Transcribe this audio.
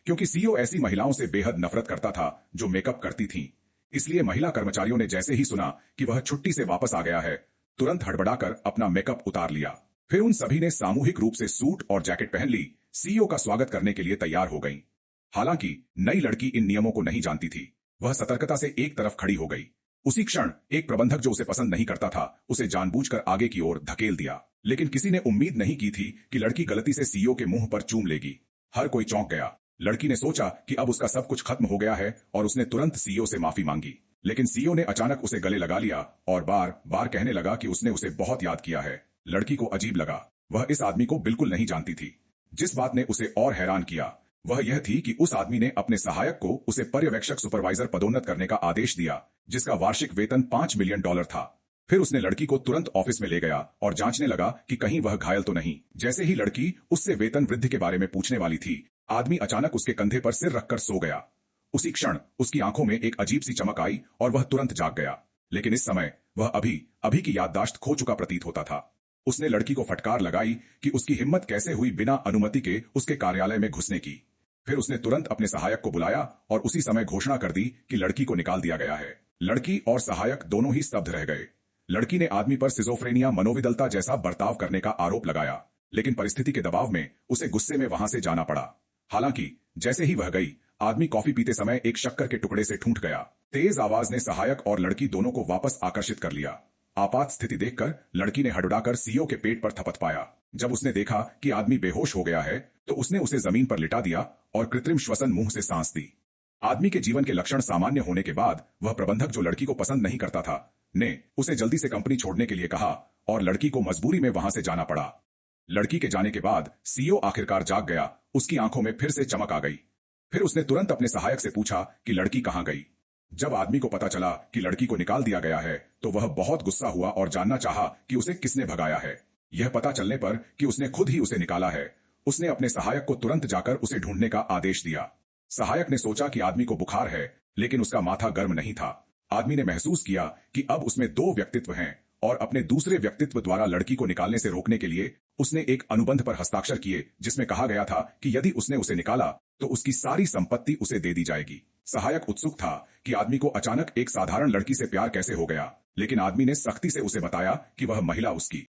क्योंकि सीईओ ऐसी महिलाओं से बेहद नफरत करता था जो मेकअप करती थीं। इसलिए महिला कर्मचारियों ने जैसे ही सुना कि वह छुट्टी से वापस आ गया है, तुरंत हड़बड़ाकर अपना मेकअप उतार लिया। फिर उन सभी ने सामूहिक रूप से सूट और जैकेट पहन ली, सीईओ का स्वागत करने के लिए तैयार हो गईं। हालांकि नई लड़की इन नियमों को नहीं जानती थी। वह सतर्कता से एक तरफ खड़ी हो गई। उसी क्षण एक प्रबंधक जो उसे पसंद नहीं करता था, उसे जानबूझकर आगे की ओर धकेल दिया। लेकिन किसी ने उम्मीद नहीं की थी कि लड़की गलती से सीईओ के मुंह पर चूम लेगी। हर कोई चौंक गया। लड़की ने सोचा कि अब उसका सब कुछ खत्म हो गया है और उसने तुरंत सीईओ से माफी मांगी। लेकिन सीईओ ने अचानक उसे गले लगा लिया और बार बार कहने लगा कि उसने उसे बहुत याद किया है। लड़की को अजीब लगा। वह इस आदमी को बिल्कुल नहीं जानती थी। जिस बात ने उसे और हैरान किया वह यह थी कि उस आदमी ने अपने सहायक को उसे पर्यवेक्षक सुपरवाइजर पदोन्नत करने का आदेश दिया, जिसका वार्षिक वेतन $5 मिलियन था। फिर उसने लड़की को तुरंत ऑफिस में ले गया और जांचने लगा कि कहीं वह घायल तो नहीं। जैसे ही लड़की उससे वेतन वृद्धि के बारे में पूछने वाली थी, आदमी अचानक उसके कंधे पर सिर रखकर सो गया। उसी क्षण उसकी आंखों में एक अजीब सी चमक आई और वह तुरंत जाग गया। लेकिन इस समय वह अभी की याददाश्त खो चुका प्रतीत होता था। उसने लड़की को फटकार लगाई कि उसकी हिम्मत कैसे हुई बिना अनुमति के उसके कार्यालय में घुसने की। फिर उसने तुरंत अपने सहायक को बुलाया और उसी समय घोषणा कर दी कि लड़की को निकाल दिया गया है। लड़की और सहायक दोनों ही स्तब्ध रह गए। लड़की ने आदमी पर सिजोफ्रेनिया मनोविदलता जैसा बर्ताव करने का आरोप लगाया, लेकिन परिस्थिति के दबाव में उसे गुस्से में वहां से जाना पड़ा। हालांकि जैसे ही वह गई, आदमी कॉफी पीते समय एक शक्कर के टुकड़े से ठूंठ गया। तेज आवाज ने सहायक और लड़की दोनों को वापस आकर्षित कर लिया। आपात स्थिति देखकर लड़की ने हड़बड़ाकर सीईओ के पेट पर थपथ पाया। जब उसने देखा कि आदमी बेहोश हो गया है, तो उसने उसे जमीन पर लिटा दिया और कृत्रिम श्वसन मुंह से सांस दी। आदमी के जीवन के लक्षण सामान्य होने के बाद वह प्रबंधक जो लड़की को पसंद नहीं करता था, ने उसे जल्दी से कंपनी छोड़ने के लिए कहा और लड़की को मजबूरी में वहां से जाना पड़ा। लड़की के जाने के बाद सीईओ आखिरकार जाग गया। उसकी आंखों में फिर से चमक आ गई। फिर उसने तुरंत अपने सहायक से पूछा कि लड़की कहां गई। जब आदमी को पता चला कि लड़की को निकाल दिया गया है, तो वह बहुत गुस्सा हुआ और जानना चाहा कि उसे किसने भगाया है। यह पता चलने पर कि उसने खुद ही उसे निकाला है, उसने अपने सहायक को तुरंत जाकर उसे ढूंढने का आदेश दिया। सहायक ने सोचा कि आदमी को बुखार है, लेकिन उसका माथा गर्म नहीं था। आदमी ने महसूस किया कि अब उसमें दो व्यक्तित्व हैं और अपने दूसरे व्यक्तित्व द्वारा लड़की को निकालने से रोकने के लिए उसने एक अनुबंध पर हस्ताक्षर किए, जिसमें कहा गया था कि यदि उसने उसे निकाला तो उसकी सारी संपत्ति उसे दे दी जाएगी। सहायक उत्सुक था कि आदमी को अचानक एक साधारण लड़की से प्यार कैसे हो गया, लेकिन आदमी ने सख्ती से उसे बताया कि वह महिला उसकी